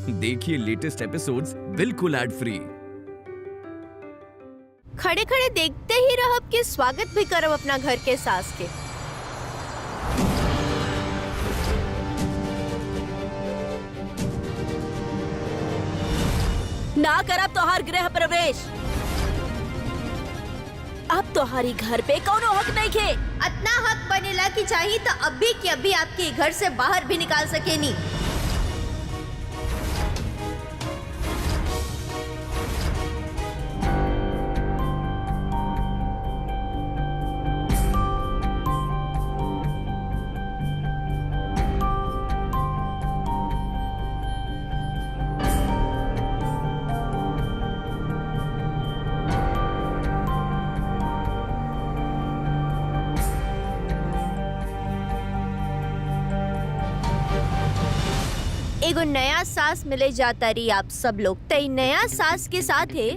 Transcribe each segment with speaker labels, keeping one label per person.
Speaker 1: देखिए latest episodes बिल्कुल ad free.
Speaker 2: खड़े खड़े देखते ही रहब कि स्वागत भी करब अपना घर के सास के।
Speaker 3: ना करब तोहार गृह प्रवेश। अब तोहारी घर पे कौनो हक नहीं खे।
Speaker 2: इतना हक बनेला कि चाहिए तो अभी के अभी आपके घर से बाहर भी निकाल सकेनी। एगो नया सास मिले जाता रही आप सब लोग। तई नया सास के साथ है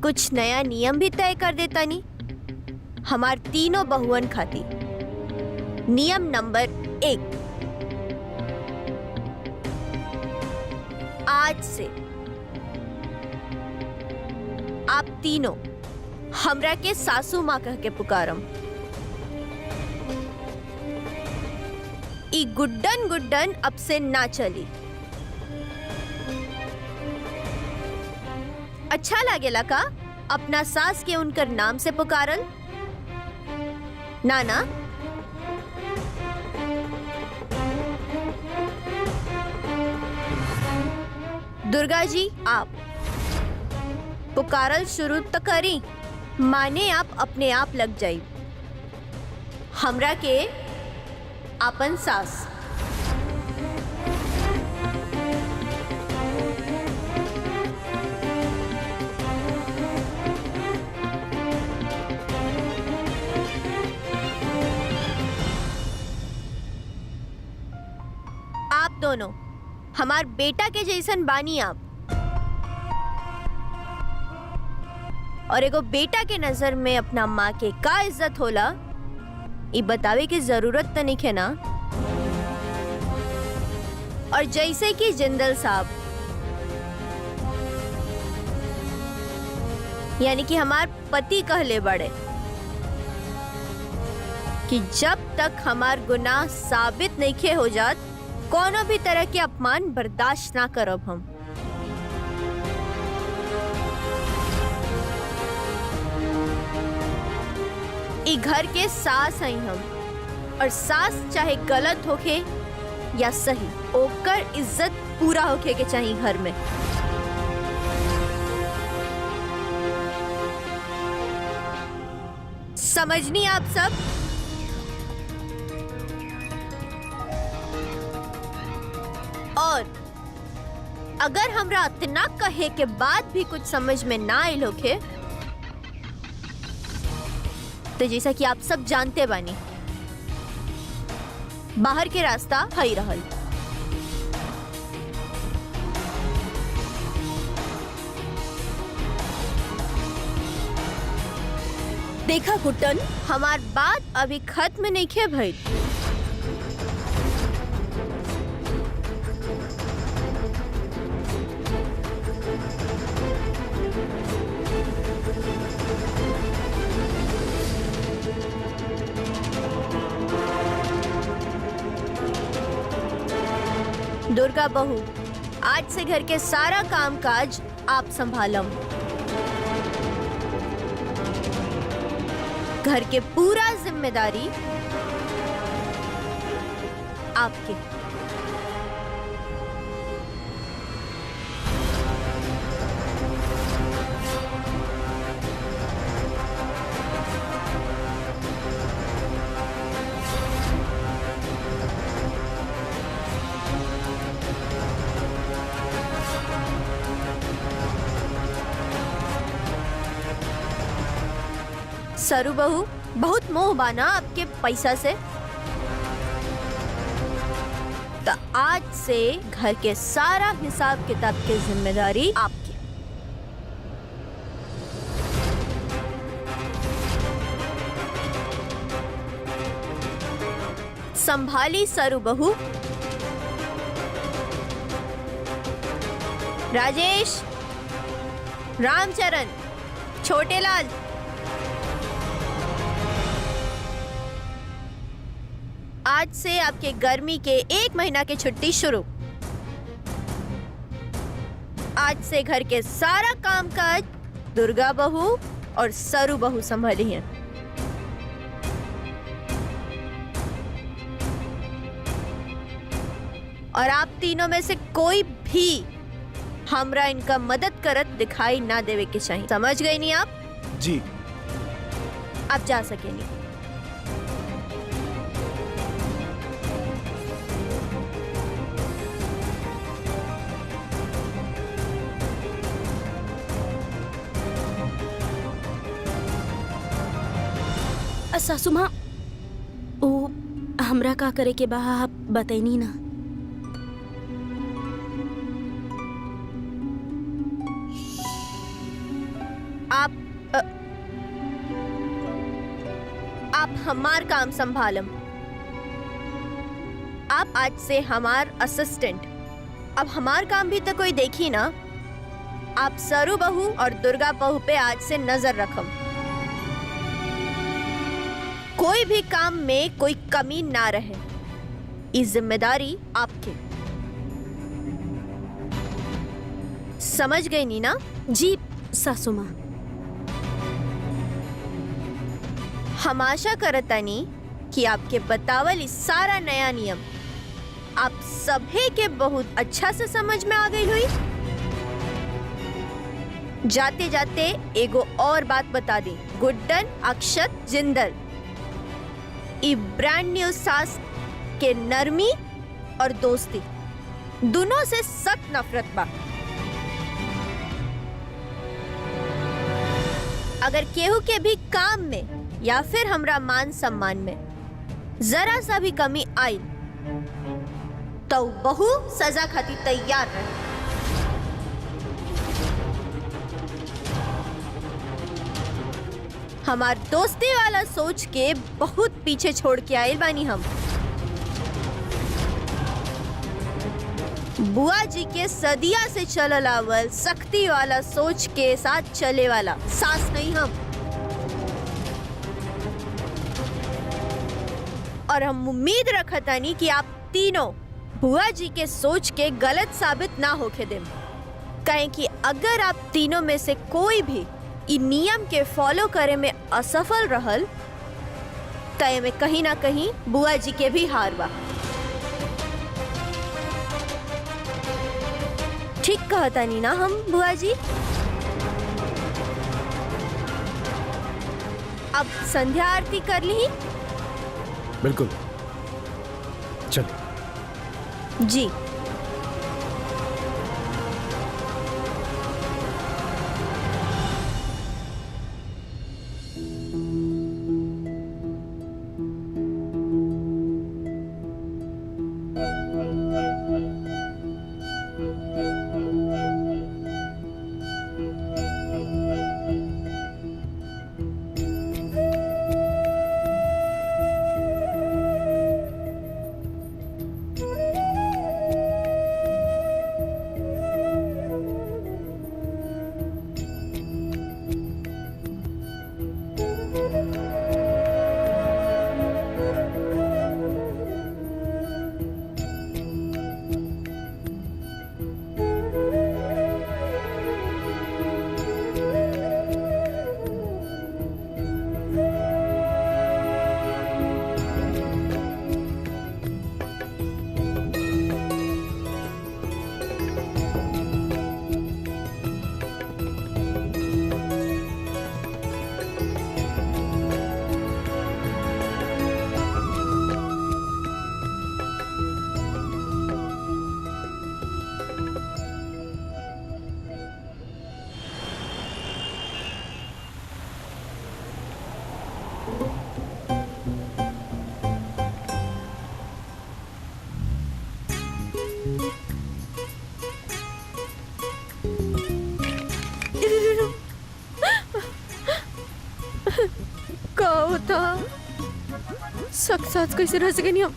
Speaker 2: कुछ नया नियम भी तय कर देता नी हमार तीनों बहुवन खाती। नियम नंबर 1, आज से आप तीनों हमरा के सासू माँ कह के पुकारम। ई गुड्डन गुड्डन अब से ना चली। अच्छा लागेला का अपना सास के उनकर नाम से पुकारल? नाना दुर्गा जी आप पुकारल शुरू तो करी, माने आप अपने आप लग जाई हमरा के आपन सास। आप दोनों हमार बेटा के जैसन बानी आप, और एगो बेटा के नजर में अपना माँ के का इज्जत होला ये बतावे की जरूरत तो नहीं है ना। और जैसे कि जिंदल साहब यानी कि हमार पति कहले बड़े कि जब तक हमार गुनाह साबित नहीं हो जात कोनो भी तरह के अपमान बर्दाश्त ना करब हम। ई घर के सास हैं हम, और सास चाहे गलत होके या सही ओकर इज्जत पूरा होके के चाहिए घर में। समझनी आप सब? और अगर हमरा इतना कहे के बाद भी कुछ समझ में ना आइल होके तो जैसा कि आप सब जानते बानी बाहर के रास्ता हई रहल। देखा गुड्डन, हमार बात अभी खत्म नहीं खे भई। दुर्गा बहू, आज से घर के सारा काम काज आप संभालम। घर के पूरा जिम्मेदारी आपकी। सरू बहू, बहुत मोह बाना आपके पैसा से, तो आज से घर के सारा हिसाब किताब की जिम्मेदारी आपकी। संभाली सरू बहू। राजेश, रामचरण, छोटे लाल, आज से आपके गर्मी के 1 महीना की छुट्टी शुरू। आज से घर के सारा कामकाज दुर्गा बहू और सरू बहू संभाली हैं। और आप तीनों में से कोई भी हमरा इनका मदद करत दिखाई ना देवे के चाहिए। समझ गए नहीं आप?
Speaker 4: जी।
Speaker 2: आप जा सके नहीं।
Speaker 3: सासू माँ, ओ हमरा का करे के बा आप बताइनी ना।
Speaker 2: आप हमार काम संभालम। आप आज से हमार असिस्टेंट। अब हमार काम भी तो कोई देखी ना। आप सरू बहू और दुर्गा बहू पे आज से नजर रखम। कोई भी काम में कोई कमी ना रहे। ये जिम्मेदारी आपकी। समझ गई नी ना?
Speaker 3: जी सासू माँ।
Speaker 2: हम आशा करतानी कि आपके बतावल इस सारा नया नियम आप सभी के बहुत अच्छा से समझ में आ गई हुई। जाते जाते एगो और बात बता दी। गुड्डन, अक्षत, जिंदल, ये ब्रांड न्यू सास के नरमी और दोस्ती दोनों से सख्त नफरत बा। अगर केहू के भी काम में या फिर हमरा मान सम्मान में जरा सा भी कमी आई तो बहू सजा खातिर तैयार रहे। हमार दोस्ती वाला सोच के बहुत पीछे छोड़ के आए बानी हम। बुआ जी के सदिया से चलल आवल सख्ती वाला सोच के साथ चले वाला सास नहीं हम। और हम उम्मीद रखतानी कि आप तीनों बुआ जी के सोच के गलत साबित ना होके दें। कहें कि अगर आप तीनों में से कोई भी इ नियम के फॉलो करे में असफल रहल तय में कहीं ना कहीं बुआ जी के भी हार बा। ठीक कहता नी ना हम बुआ जी? अब संध्या आरती कर ली?
Speaker 4: बिल्कुल, चल।
Speaker 2: जी। का होता साथ कैसे रह सके नहीं हम?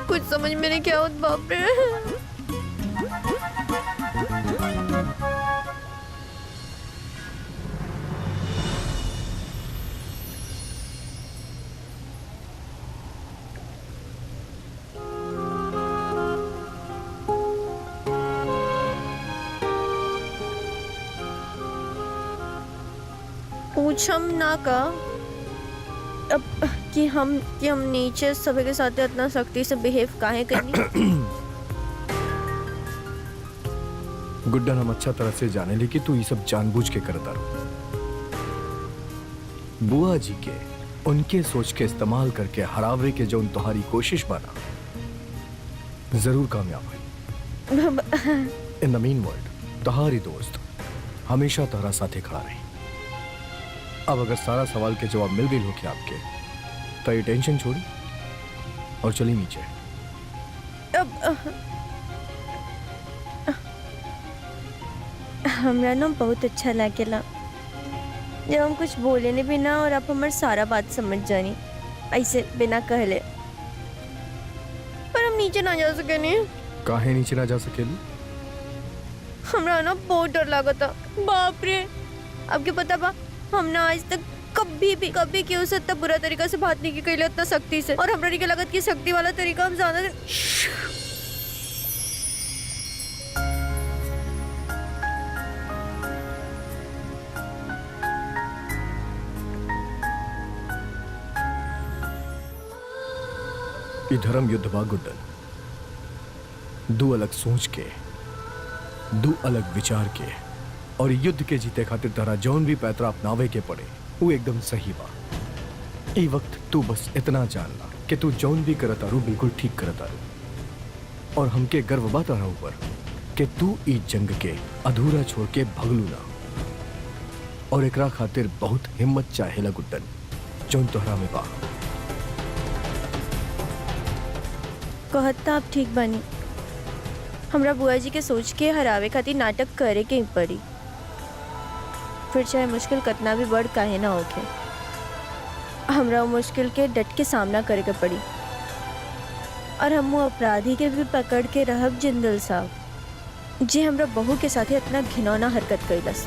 Speaker 2: कुछ समझ में नहीं क्या होता। बाप रे। पूछम ना का अब कि हम नीचे सभी के साथ इतना सख्ती से बिहेव काहे करनी।
Speaker 4: गुड्डन हम अच्छा तरह से जाने ली कि तू ये सब जानबूझ के करता रहो। बुआ जी के उनके सोच के इस्तेमाल करके हरावे के जो तुम्हारी कोशिश बना जरूर कामयाब हुई। इन द मीन वर्ल्ड तुम्हारी दोस्त हमेशा तुम्हारा साथे खड़ा रही। अब अगर सारा सवाल के जवाब मिल गई हो कि आपके तो ये टेंशन छोड़ी और चली नीचे।
Speaker 2: हमरा ना बहुत अच्छा लागेला जब हम कुछ बोले ने बिना और आप हमार सारा बात समझ जानी ऐसे बिना कहले। पर हम नीचे ना जा सके नहीं।
Speaker 4: काहे नीचे ना जा सकेली?
Speaker 2: हमरा ना बहुत डर लागता। बाप रे, आपके पता बा हम ना आज तक कभी केहू से इतना बुरा तरीका से बात नहीं की कइले, इतना सख्ती से। और हमरा के लागत की सख्ती वाला तरीका हम ज्यादा
Speaker 4: ये धर्म युद्ध बा गुड्डन। दो अलग सोच के, दो अलग विचार के और युद्ध के जीते खातिर तरह जौन भी पैतरा अपनावे के पड़े वो एकदम सही बा। ई वक्त तू बस इतना जानला कि तू जौन भी करतारू बिल्कुल ठीक करतारू और हमके गर्व बा तारा ऊपर कि तू ई जंग के अधूरा छोड़ के भगलू ना। और एकरा खातिर बहुत हिम्मत चाहेला गुड्डन जौन तोहरा में बा।
Speaker 2: कहता आप ठीक बनी। हमरा बुआ जी के सोच के हरावे खातिर नाटक करे के ही पड़ी, फिर चाहे मुश्किल कितना भी बड़ काहे ना होके। हमरा वो मुश्किल के डट के सामना करे के पड़ी और हम वो अपराधी के भी पकड़ के रहब जिंदल साहब जी हमरा बहू के साथे इतना घिनौना हरकत कइलस।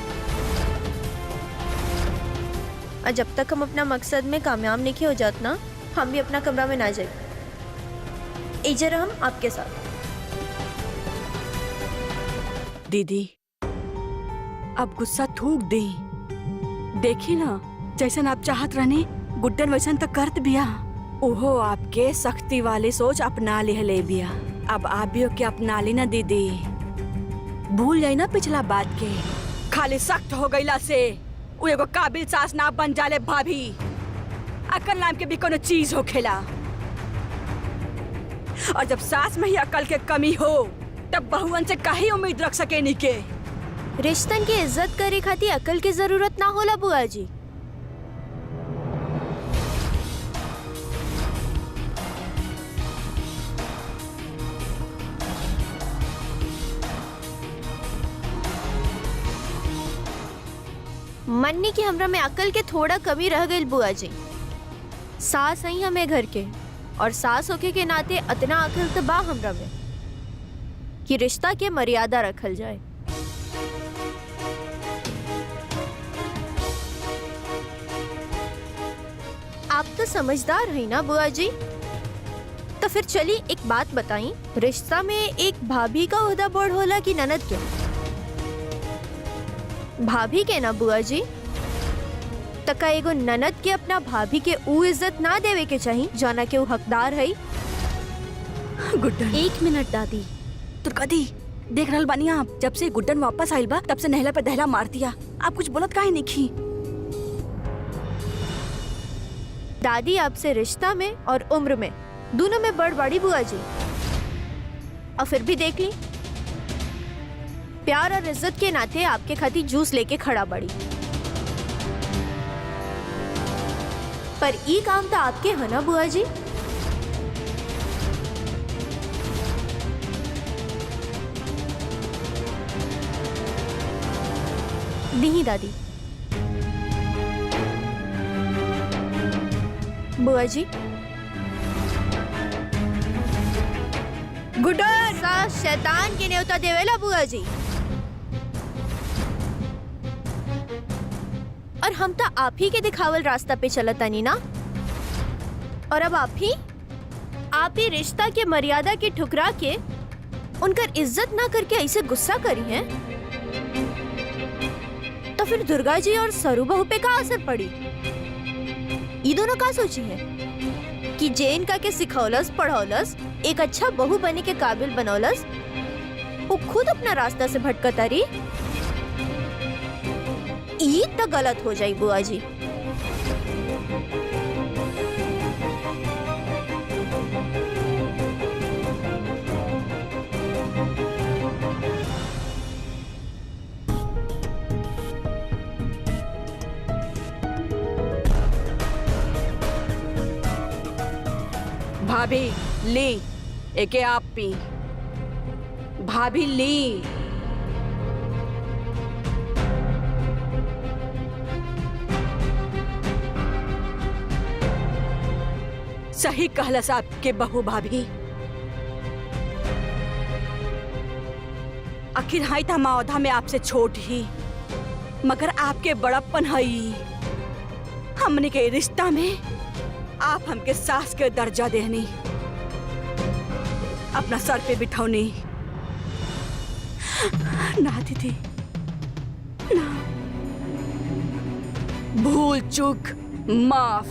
Speaker 2: और जब तक हम अपना मकसद में कामयाब नहीं हो जात ना, हम भी अपना कमरा में ना जाए। इजर हम आपके साथ।
Speaker 3: दीदी अब गुस्सा थूक दे। देखी ना जैसन आप चाहत रहने गुड्डन वैसन तो करत बिया। ओहो आपके सख्ती वाली सोच अपना ले बिया। अब आप भी ओके अपना ली ना दीदी। भूल जाई ना पिछला बात के। खाली सख्त हो गईला से वो एगो काबिल सास ना बन जाले भाभी। अकल नाम के भी कोनो चीज हो खेला। और जब सास में ही अकल के कमी हो तब बहुअन से काहे उम्मीद रख सके नी के।
Speaker 2: रिश्तन की इज्जत करे खातिर अकल की जरूरत ना होला बुआ जी। मन्नी की हमरा में अकल के थोड़ा कमी रह गई बुआ जी। सास ही हमें घर के और सास होके के नाते इतना अकल तो बा हमरा में कि रिश्ता के मर्यादा रखल जाए। आप तो समझदार है ना बुआ जी। तो फिर चली एक बात बताई, रिश्ता में एक भाभी का ओहदा बड़ होला कि ननद के? भाभी के ना बुआ जी। तका एगो ननद के अपना भाभी के ऊ इज्जत ना देवे के चाहिए जाना के ऊ हकदार है।
Speaker 3: गुड्डन 1 मिनट दादी। तुर्कदी देख रहल बानी आप, जब से गुड्डन वापस आइल बा तब से नहला पे दहला मार दिया। आप कुछ बोलत काहे नहीं की?
Speaker 2: दादी आपसे रिश्ता में और उम्र में दोनों में बड़ बड़ी बुआ जी। और फिर भी देख ली, प्यार और इज्जत के नाते आपके खातिर जूस लेके खड़ा बड़ी। पर ई काम तो आपके है ना बुआ जी। नहीं दादी। बुआ जी गुडर सास शैतान के न्योता देवेला बुआ जी। और हम तो आप ही के दिखावल रास्ता पे चलता नहीं ना। और अब आप ही रिश्ता के मर्यादा के ठुकरा के उनकर इज्जत ना करके ऐसे गुस्सा करी हैं। तो फिर दुर्गा जी और सरू बहू पे का असर पड़ी? ये दोनों का सोची है कि जे इनका के सिखौलस पढ़ौलस एक अच्छा बहू बने के काबिल बनौलस, वो खुद अपना रास्ता से भटकता रही। ये तो गलत हो जाई बुआ जी।
Speaker 3: भाभी ली, एके आप पी। भाभी ली। सही कहला साहब के बहू भाभी। आखिर हाई था मौधा में आपसे छोट ही, मगर आपके बड़प्पन हई। हमने के रिश्ता में आप हमके सास के दर्जा देनी, अपना सर पे बिठाओनी। ना दीदी ना, भूल चूक माफ।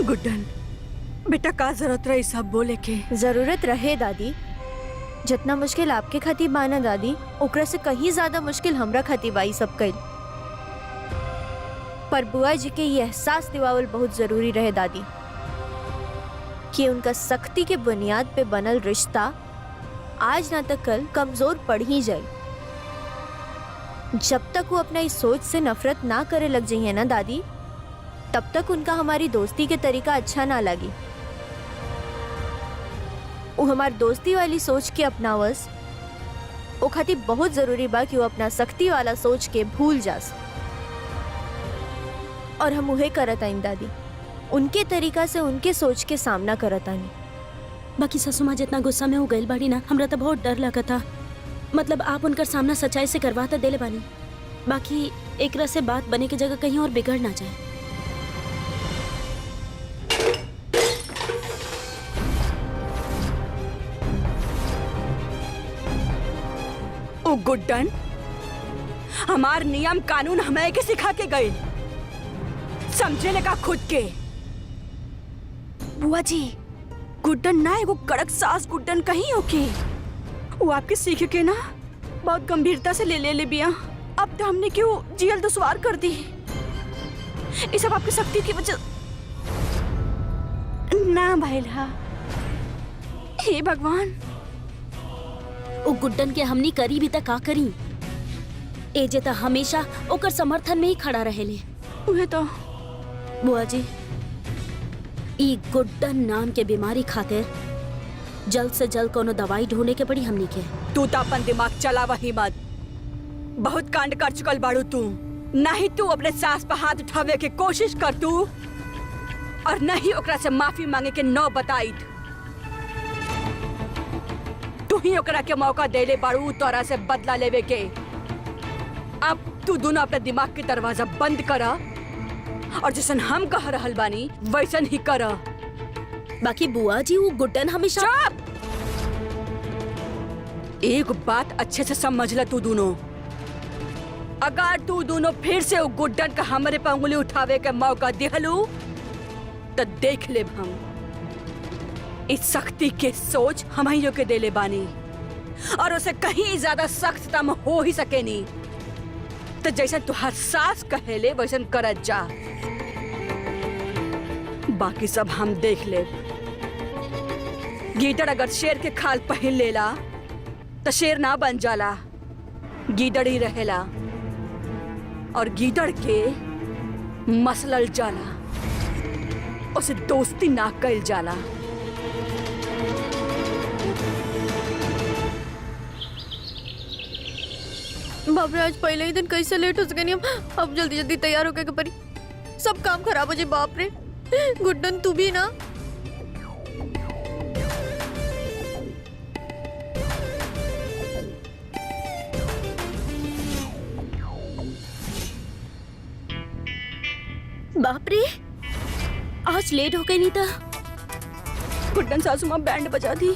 Speaker 3: गुड्डन बेटा, का जरूरत रही सब बोले के?
Speaker 2: जरूरत रहे दादी। जितना मुश्किल आपके खातिर बाना दादी, ओकरा से कहीं ज्यादा मुश्किल हमरा खातिर बाई सब कइल। पर बुआ जी के ये एहसास दिवावल बहुत जरूरी रहे दादी कि उनका सख्ती के बुनियाद पे बनल रिश्ता आज ना तो कल कमजोर पड़ ही जाए। जब तक वो अपना इस सोच से नफरत ना करे लग जाइए ना दादी, तब तक उनका हमारी दोस्ती के तरीका अच्छा ना लगी। वो हमारी दोस्ती वाली सोच के अपनावस, वो खातिर बहुत जरूरी बा कि वो अपना सख्ती वाला सोच के भूल जास। और हम उहे करत आइन दादी, उनके तरीका से उनके सोच के सामना करत आनी।
Speaker 5: बाकी ससु माँ जितना गुस्सा में हो गई बाड़ी ना, हमरा तो बहुत डर लगा था। मतलब आप उनका सामना सच्चाई से करवाता देले बानी, बाकी एकरा से बात बने की जगह कहीं और बिगड़ ना जाए।
Speaker 3: ओ गुड्डन, हमार नियम कानून हमें के सिखा के गए, समझे लगा खुद के। बुआ जी, गुड्डन ना एगो कड़क सास गुड्डन कहीं होके, वो आपके सीख के ना बहुत गंभीरता से ले बिया। अब तो हमने क्यों जियल दुश्वार कर दी। ये सब आपकी शक्ति की वजह ना भैला। हे भगवान,
Speaker 5: ओ गुड्डन के हमनी करी भी तक का करी। एजे तो हमेशा ओकर समर्थन में ही खड़ा रहेले।
Speaker 3: उहे तो
Speaker 5: बुआ जी, ई गुड्डन नाम के बीमारी खातिर जल्द से जल्द कोनो दवाई ढूंढने के पड़ी हमनी के।
Speaker 3: तू तो अपन दिमाग चला वही मत। बहुत कांड कर चुकल बाड़ू तू। नहीं तू अपने सास पर हाथ उठावे के कोशिश कर तू, और नहीं ओकरा से माफी मांगे के नौ बताई। तू ही ओकरा के मौका देले बाड़ू तोरा से बदला लेवे के। अब तू दोनों अपने दिमाग के दरवाजा बंद करा, और जैसन हम कह रहल बानी वैसन ही करा।
Speaker 5: बाकी बुआ जी, वो गुड्डन हमेशा।
Speaker 3: चुप! एक बात अच्छे से समझ ले तू दोनों। अगर तू दोनों फिर से वो गुड्डन का हमारे पे उंगली उठावे के मौका दिहलू, तो देख ले हम इस सख्ती के सोच हम ही के देले बानी, और उसे कहीं ज्यादा सख्त तम हो ही सके नहीं। तो जैसा तुहार सास कहेले वैसन करत जा, बाकी सब हम देख ले। गीदड़ अगर शेर के खाल पहन लेला तो शेर ना बन जाला, गीदड़ ही रहेला, और गीदड़ के मसलल जाला, उसे दोस्ती ना कइल जाला।
Speaker 2: बाप रे, आज पहले ही दिन कैसे लेट हो सके। अब जल्दी जल्दी तैयार होके परी, सब काम खराब हो जाए। बाप रे गुड्डन, तू भी ना।
Speaker 5: बाप रे, आज लेट हो गई नहीं था।
Speaker 3: गुड्डन सासू माँ बैंड बजा दी।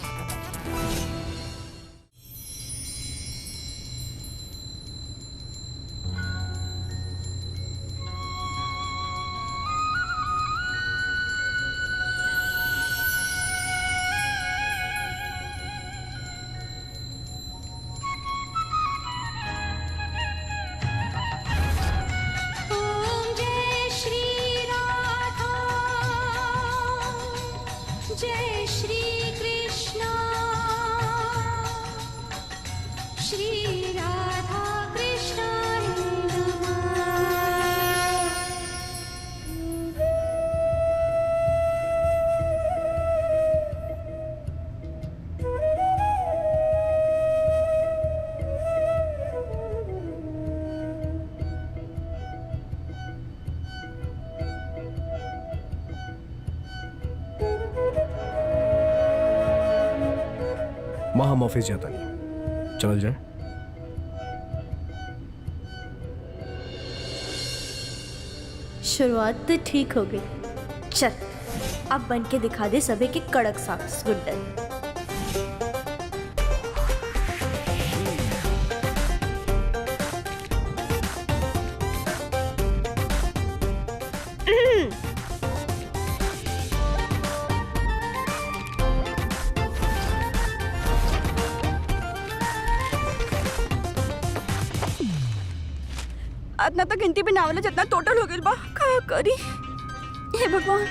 Speaker 6: जय श्री कृष्ण श्री राधा कृष्ण
Speaker 4: माँ हम ऑफिस जाता नहीं, चल जाए।
Speaker 2: शुरुआत तो ठीक हो गई। चल अब बन के दिखा दे सभी की कड़क सास गुड्डन।
Speaker 3: इतना तक गिनती भी ना वाला जितना टोटल हो गई बा। का करी हे भगवान।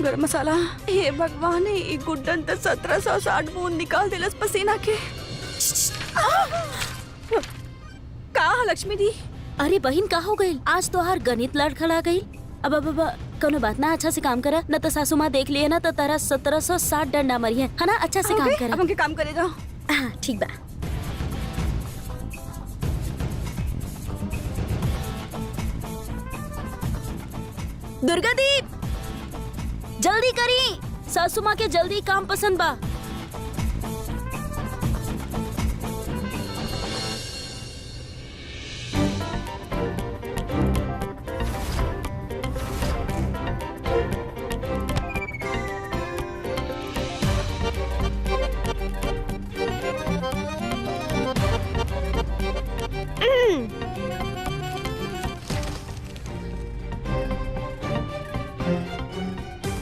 Speaker 3: गरम मसाला, हे भगवान, ये गुड्डन तो 1760 बूंद निकाल दिलस पसीना के। का लक्ष्मी दी?
Speaker 5: अरे बहन का हो गई? आज तो हर गणित लड़खड़ा गई। अब कोनो बात ना, अच्छा से काम करा, न तो सासू माँ देख लिए ना तो तारा 1760 डंडा मरी है ना। अच्छा से काम करा।
Speaker 3: अब हमके काम करे जाओ।
Speaker 5: हाँ ठीक बा। दुर्गा दीप जल्दी करी, सासू माँ के जल्दी काम पसंद बा।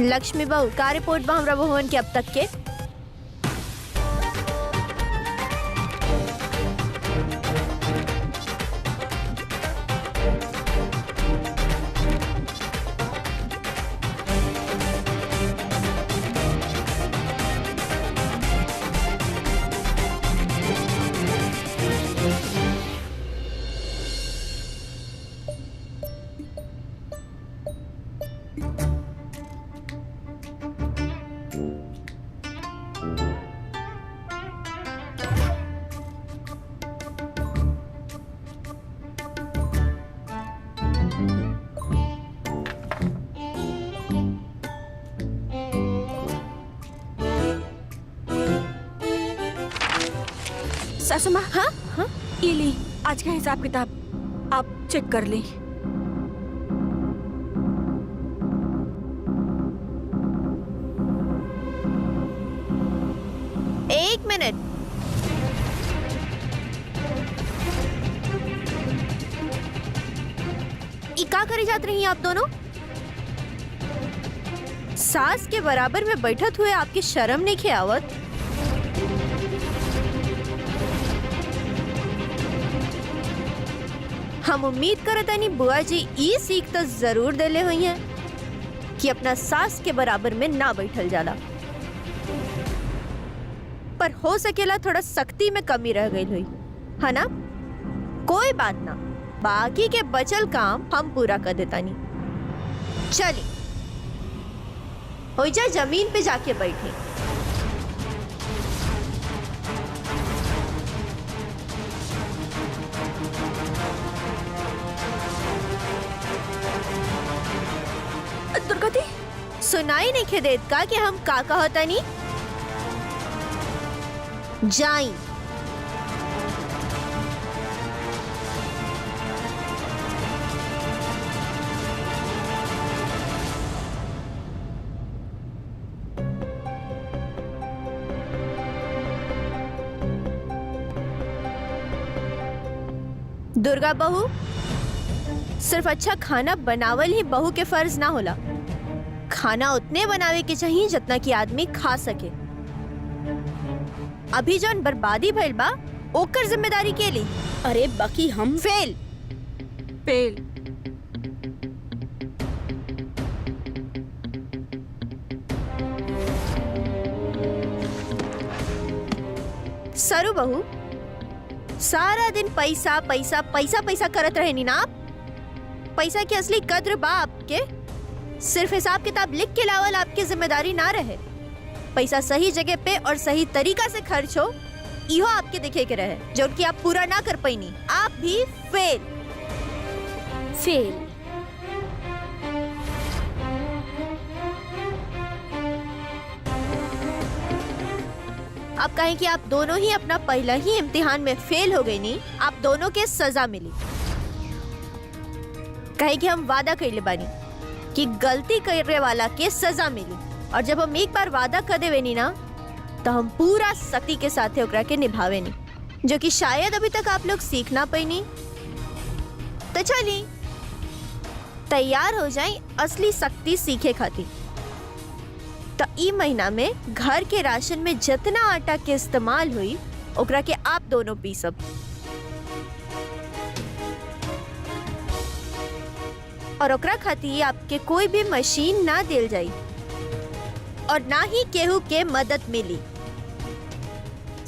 Speaker 2: लक्ष्मी बहू का रिपोर्ट बा हमरा भवन के अब तक के?
Speaker 3: सासू माँ,
Speaker 2: हाँ हाँ
Speaker 3: ये ली आज का हिसाब किताब, आप चेक कर ली।
Speaker 2: एक मिनट। ई का करे जात रही आप दोनों? सास के बराबर में बैठत हुए आपकी शर्म नहीं खे आवत? हम उम्मीद करतानी बुआ जी ई सीख तो जरूर देले हुई हैं कि अपना सास के बराबर में ना बैठल जाला, पर हो सकेला थोड़ा सख्ती में कमी रह गई हुई है ना। कोई बात ना, बाकी के बचल काम हम पूरा कर देतानी। चलिए ओइजा जमीन पे जाके बैठे। सुनाई नहीं खे देत का कि हम का कहता नहीं जाई। दुर्गा बहू, सिर्फ अच्छा खाना बनावल ही बहू के फर्ज ना होला। खाना उतने बनावे के चाहिए जितना कि आदमी खा सके। अभी जौन बर्बादी भइल बा ओकर जिम्मेदारी के ली।
Speaker 5: अरे बाकी हम
Speaker 2: फेल।
Speaker 3: पेल
Speaker 2: सरू बहू, सारा दिन पैसा पैसा पैसा पैसा करत रहे नी ना आप। पैसा की असली कद्र बा आपके। सिर्फ हिसाब किताब लिख के लावल आपकी जिम्मेदारी ना रहे। पैसा सही जगह पे और सही तरीका से खर्च हो, इहो आपके देखे के रहे, जो कि आप पूरा ना कर पाईनी। आप भी फेल।
Speaker 5: फेल।
Speaker 2: अब कहें कि आप दोनों ही अपना पहला ही इम्तिहान में फेल हो गई नी, आप दोनों के सजा मिली। कहें कि हम वादा कर ले बानी कि गलती करने वाला के सजा मिली, और जब हम एक बार वादा कर देवे नी ना, तो हम पूरा सख्ती के साथ ओकरा के निभावे नी, जो कि शायद अभी तक आप लोग सीख ना पाईनी। तो चली तैयार हो जाए असली सख्ती सीखे खातिर। तो ई महीना में घर के राशन में जितना आटा के इस्तेमाल हुई ओकरा के आप दोनों पीसब, और ओकरा खातिर आपके कोई भी मशीन ना दिल जाई और ना ही केहू के मदद मिली,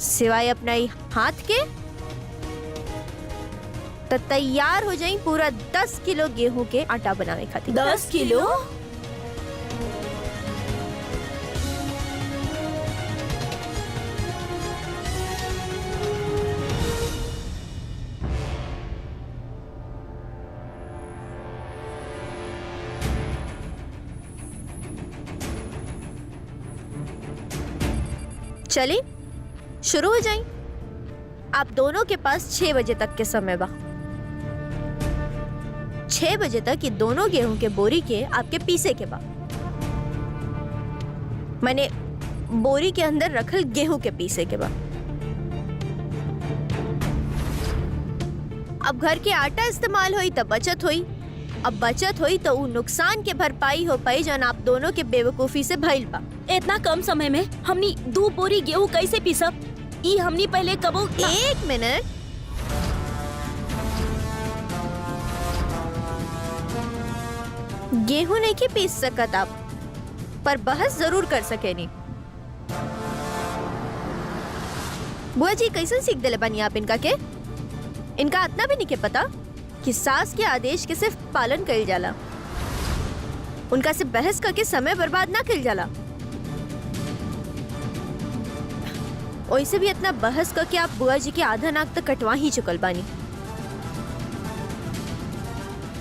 Speaker 2: सिवाय अपना ही हाथ के। तो तैयार हो जाई पूरा 10 किलो गेहूं के आटा बनावे खातिर।
Speaker 5: 10 किलो?
Speaker 2: चलिए शुरू हो जाए। आप दोनों के पास 6 बजे तक के समय बा। 6 बजे तक ये दोनों गेहूं के बोरी के आपके पीसे के बा, माने बोरी के अंदर रखल गेहूं के पीसे के बा। अब घर के आटा इस्तेमाल हुई तो बचत हुई। अब बचत हुई तो उ नुकसान के भरपाई हो पाई जौन आप दोनों के बेवकूफी से भइल बा।
Speaker 5: इतना कम समय में हमनी 2 बोरी गेहूं कैसे पीसब? ई हमनी पहले कबो
Speaker 2: 1 मिनट। गेहूं नहीं की पीस सकत आप, पर बहस जरूर कर सके नहीं। बुआ जी कैसे सीख दिले बनी आप इनका के? इनका इतना भी नहीं के पता कि सास के आदेश के सिर्फ पालन कइल जाला, उनका से बहस करके समय बर्बाद ना कइल जाला। वैसे भी इतना बहस करके आप बुआ जी के आधा नाक तक कटवा ही चुकल बानी।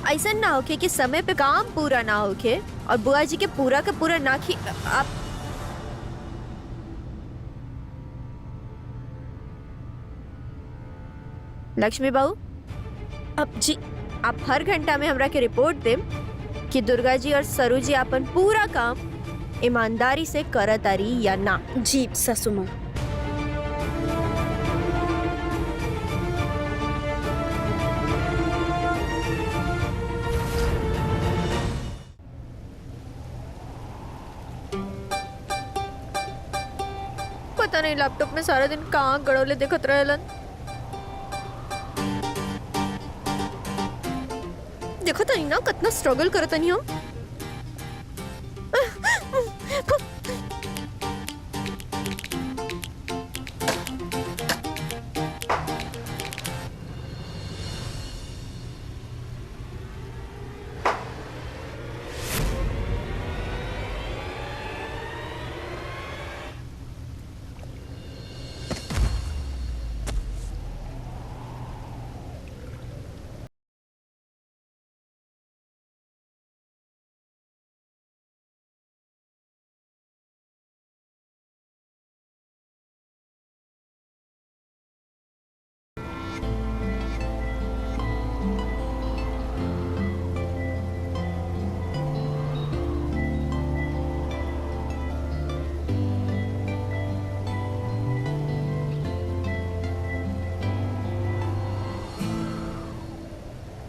Speaker 2: ऐसा ना होके कि समय पे काम पूरा ना होके और बुआ जी के पूरा का पूरा नाक ही आप। लक्ष्मी बहू,
Speaker 5: अब जी
Speaker 2: आप हर घंटा में हमरा के रिपोर्ट देम कि दुर्गा जी और सरू जी अपन पूरा काम ईमानदारी से करत आरी या ना।
Speaker 5: जी सासू माँ।
Speaker 2: पता नहीं लैपटॉप में सारा दिन कहाँ गड़ोले दिखत रहेलन। देखो तनी ना कितना स्ट्रगल करतनी हम।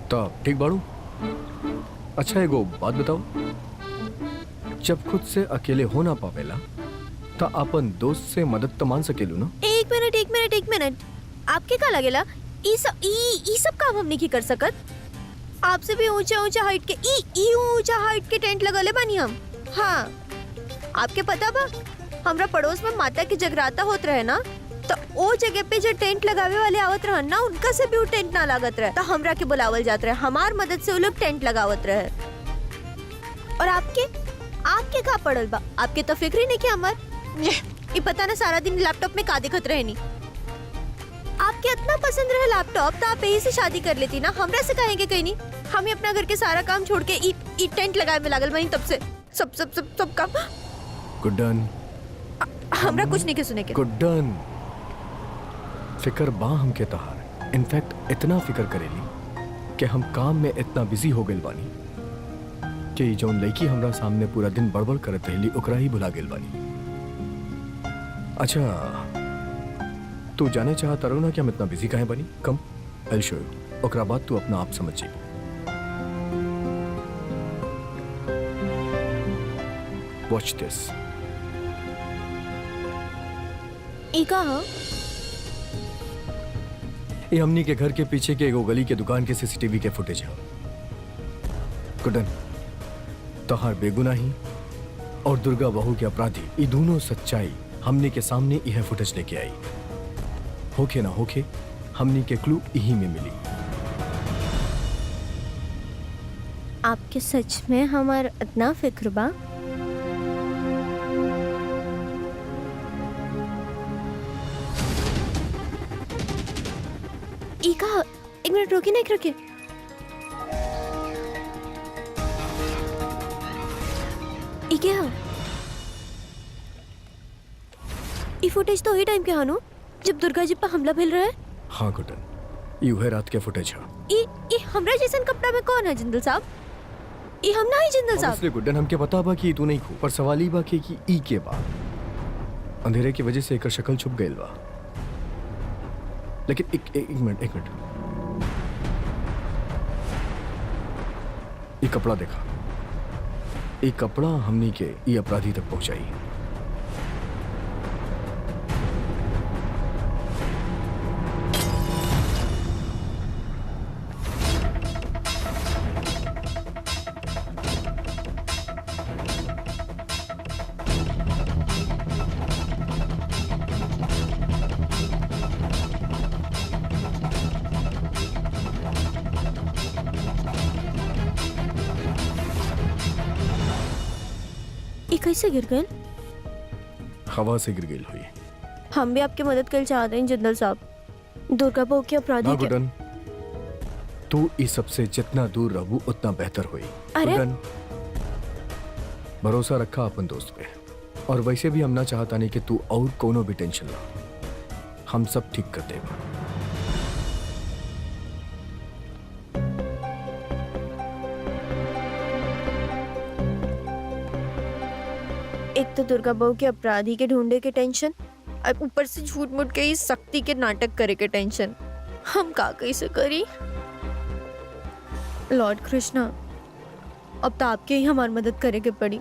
Speaker 4: तो ठीक बाड़ू। अच्छा एगो बात बताओ, जब खुद से अकेले हो ना पावेला तो अपन दोस्त से मदद तो मान सकेलू ना?
Speaker 2: एक मिनट आपके का लगेला ई सब काम हम नहीं कर सकत? आपसे भी ऊंचा हाइट के ऊंचा हाइट के टेंट लगले बानी हम। हाँ, आपके पता बा हमरा पड़ोस में माता की जगराता होत रहे ना, तो वो जगह पे जो टेंट लगावे वाले आवत रहन ना, उनका से भी वो टेंट ना लागत रहे, तो हमरा के बुलावल जात रहे, हमार मदद से वो लोग टेंट लगावत रहे। और आपके का पड़ल बा? आपके तो फिक्र ही नहीं कि हमार ये पता ना सारा दिन लैपटॉप में का दिखत रहे नहीं। आपके इतना पसंद रहे लैपटॉप तो आप यही से शादी कर लेती ना, हमरा से कहेंगे कहीं नहीं। हम ही अपना घर के सारा काम छोड़ के ई टेंट लगाए में लागल बनी, तब से सब काम।
Speaker 4: गुड्डन,
Speaker 2: हमरा कुछ नहीं के सुने के।
Speaker 4: गुड्डन, फिकर बा हम के तहार, इनफैक्ट इतना फिकर करेली कि हम काम में इतना बिजी हो गइल बानी कि जौन लड़की हमरा सामने पूरा दिन बड़बड़ करत रहली ओकरा ही भुला गेल बानी। अच्छा, तू जाने चाहता रहो ना कि हम इतना बिजी काहे बनी? कम आई शो यू, ओकरा बाद तू अपना आप समझ जाइए। वॉच दिस।
Speaker 2: इका हाँ?
Speaker 4: ये हमनी के घर के पीछे के एगो गली के दुकान के सीसीटीवी के फुटेज है। गुडन, तहार बेगुनाही और दुर्गा बहू के अपराधी, ये दोनों सच्चाई हमनी के सामने यह फुटेज लेके आई। होके ना होके हमनी के क्लू यही में मिली।
Speaker 2: आपके सच में हमार इतना फिक्र बा? इका, एक मिनट रोकी ना, एक रोकी। इके हाँ, ये फुटेज तो ही टाइम के हानो जब दुर्गा जी पर हमला भेल रहे।
Speaker 4: हाँ गुडन, ये है रात के फुटेज है।
Speaker 2: ई हमरा जैसन कपड़ा में कौन है जिंदल साहब? ई हम ना ही जिंदल साहब।
Speaker 4: इसलिए गुडन हमके पता बा कि तू नहीं खो, पर सवाल ही बा कि ई के बा अंधेरे की वजह से एकर शक्ल छुप गइल बा। लेकिन एक मिनट, ये कपड़ा देखा, ये कपड़ा हमनी के ये अपराधी तक पहुंचाई।
Speaker 2: ये कैसे गिर गए?
Speaker 4: हवा से गिर गई हुई।
Speaker 2: हम भी आपकी मदद कर चाहते हैं जिंदल साहब। दुर्गा बहू के अपराधी के।
Speaker 4: गुडन, तू इस सबसे जितना दूर रहू उतना बेहतर हुई।
Speaker 2: अरे?
Speaker 4: गुडन, भरोसा रखा अपन दोस्त पे, और वैसे भी हम ना चाहता नहीं कि तू और कोनो भी टेंशन ला, हम सब ठीक कर देगा।
Speaker 2: एक तो दुर्गा बहू के अपराधी के ढूंढे के टेंशन, और ऊपर से झूठ मूठ के इस शक्ति के नाटक करे के टेंशन। हम का कैसे करी? लॉर्ड कृष्णा, अब तो आपके ही हमारी मदद करे के पड़ी।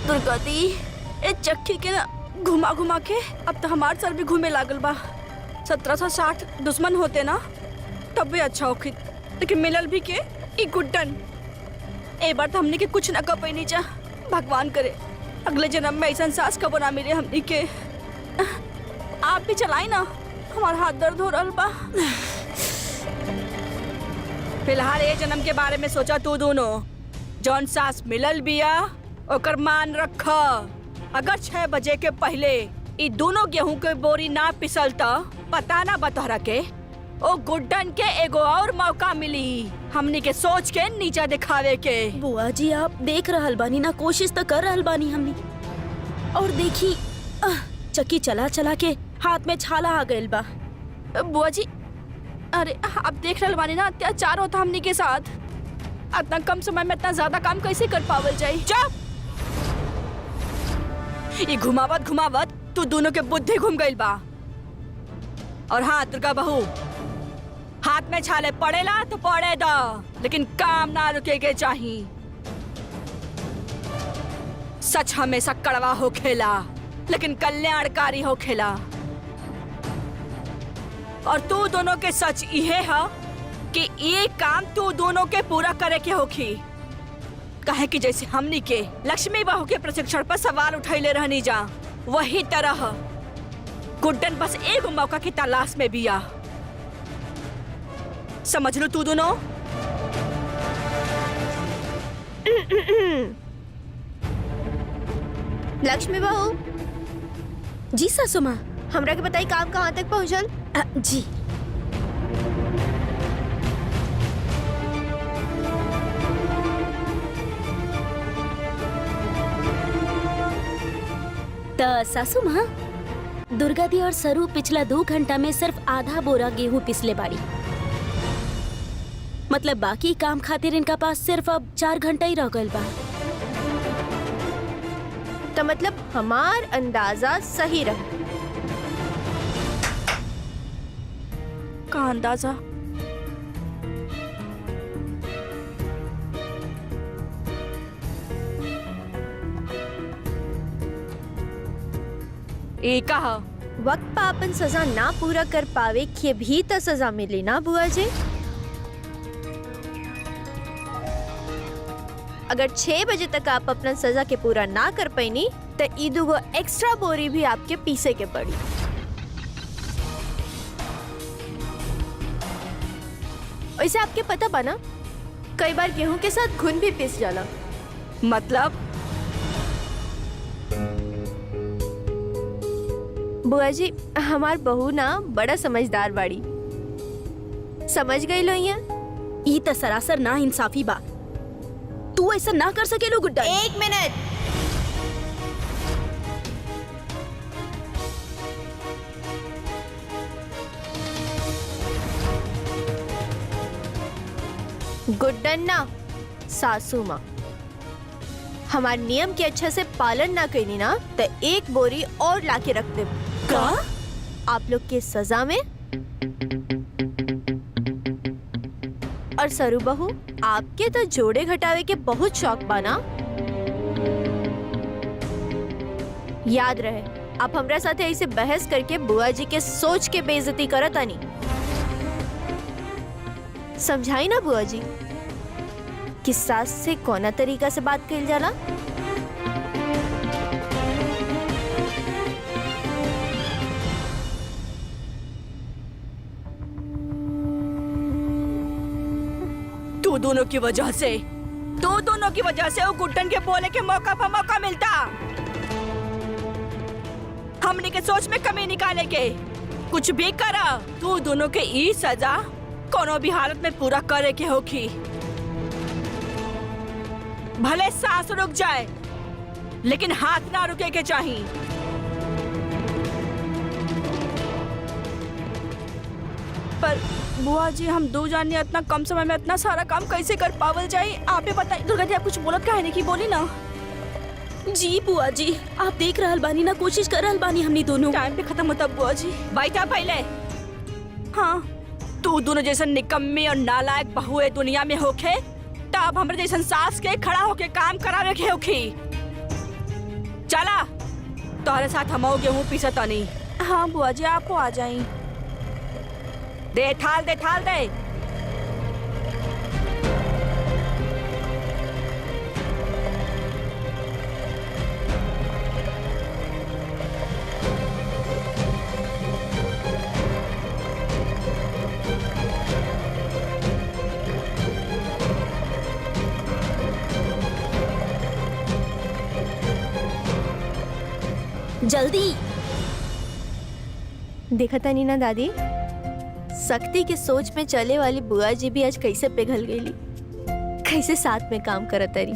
Speaker 3: दुर्गा दी, ए चक्की के ना घुमा घुमा के अब तो हमार सर भी घूमे लागल बा। 1760 दुश्मन होते ना तब भी अच्छा होखी, लेकिन मिलल भी के ई गुड्डन। ए बार तो हमने के कुछ न कर पैनी जा। भगवान करे अगले जन्म में ऐसा सास कबो ना मिले हमनी के। आप भी चलाई ना, हमारा हाथ दर्द हो रहा बा। फिलहाल ये जन्म के बारे में सोचा तू दोनों। जौन सास मिलल बिया ओकर मान रख। अगर 6 बजे के पहले ई दोनों गेहूं के बोरी ना पिसलता, पता ना बतहरा के ओ गुड्डन के एगो और मौका मिली हमनी के सोच के नीचा दिखावे के।
Speaker 5: बुआ जी आप देख रहल बानी ना, कोशिश तो कर रहल बानी हमनी। और देखी चक्की चला चला के हाथ में छाला आ गइल बा।
Speaker 3: बुआ जी, अरे आप देख रहल बानी ना, अत्याचार होता हमनी के साथ। इतना कम समय में इतना ज्यादा काम कैसे कर पावल जाई? चुप! ये घुमावत तू दोनों के बुद्धि घूम गइल बा। और हाँ दुर्गा बहू, हाथ में छाले पड़ेला तो पड़े दो, लेकिन काम ना रुके के चाहिए। सच हमेशा कड़वा हो खेला, लेकिन कल्याणकारी हो खेला। और तू दोनों के सच यह है कि ये काम तू दोनों के पूरा करे के होखी। कहे कि जैसे हमनी के लक्ष्मी बहू के प्रशिक्षण पर सवाल उठैले रहनी जा, वही तरह गुड्डन बस एक मौका की तलाश में भी आ। समझ लो तू दोनों।
Speaker 2: लक्ष्मी बहू,
Speaker 5: जी सासू माँ।
Speaker 2: हमरा के बताई काम कहाँ तक पहुँचल?
Speaker 5: जी तो सासू माँ, दुर्गा दी और सरू पिछला 2 घंटा में सिर्फ आधा बोरा गेहूं पिसले बाड़ी। मतलब बाकी काम खातिर इनका पास सिर्फ अब 4 घंटा ही रह गइल बा।
Speaker 2: तो मतलब हमार अंदाजा सही रहा।
Speaker 3: का अंदाजा? ए कहा
Speaker 2: वक्त पर अपन सजा ना पूरा कर पावे के भी तो सजा मिली ना बुआ जी। अगर 6 बजे तक आप अपना सजा के पूरा ना कर पैनी तो ई 2 एक्स्ट्रा बोरी भी आपके पीसे के पड़ी। वैसे आपके पता बना, कई बार गेहूं के साथ घुन भी पिस जाला।
Speaker 3: मतलब
Speaker 2: बुआ जी, हमार बहू ना बड़ा समझदार बाड़ी। समझ गई लो यहाँ?
Speaker 5: ई त सरासर ना इंसाफी बा। तू ऐसा ना कर सकेलू गुड्डा।
Speaker 2: 1 मिनट। गुड्डन ना सासू माँ, हमार नियम के अच्छा से पालन ना करी ना तो 1 बोरी और लाके रख दे।
Speaker 5: का?
Speaker 2: आप लोग के सजा में। और सरू बहू, आपके तो जोड़े घटावे के बहुत शौक बाना। याद रहे, आप हमरा साथे ऐसे बहस करके बुआ जी के सोच के बेइज्जती करत आनी। समझाई ना बुआ जी कि सास से कौना तरीका से बात कइल जाला।
Speaker 3: तू दोनों की वजह से वो गुड्डन के बोले के मौका पर मौका मिलता। हमने के सोच में कमी निकाले के कुछ भी करा, तू दोनों के ई सजा कोनो भी हालत में पूरा करे के होखी। भले सांस रुक जाए, लेकिन हाथ ना रुके के चाहिए। पर बुआ जी, हम 2 जाने इतना कम समय में इतना सारा काम कैसे कर पावल जाए? आप ही बताइए। दुर्गा जी, आप कुछ बोलत काहे नहीं की बोली ना।
Speaker 5: जी बुआ जी, आप देख रहल बानी ना, कोशिश कर रहल बानी हमनी दोनों।
Speaker 3: टाइम पे खत्म होता बुआ जी। बैठा पहले। हाँ, तू दोनों जैसन निकम्मी और नालायक बहू है दुनिया में होखे, तब हमरे जैसन सास के खड़ा होके काम करावे के होखी। चला, तोहरे साथ हम गेहूं पीसता नहीं। हाँ बुआ जी, आपको आ जाई। दे थाल दे।
Speaker 5: जल्दी।
Speaker 2: देखा था नीना दादी, शक्ति के सोच में चले वाली बुआ जी भी आज कैसे पिघल गई, कैसे साथ में काम करत रही।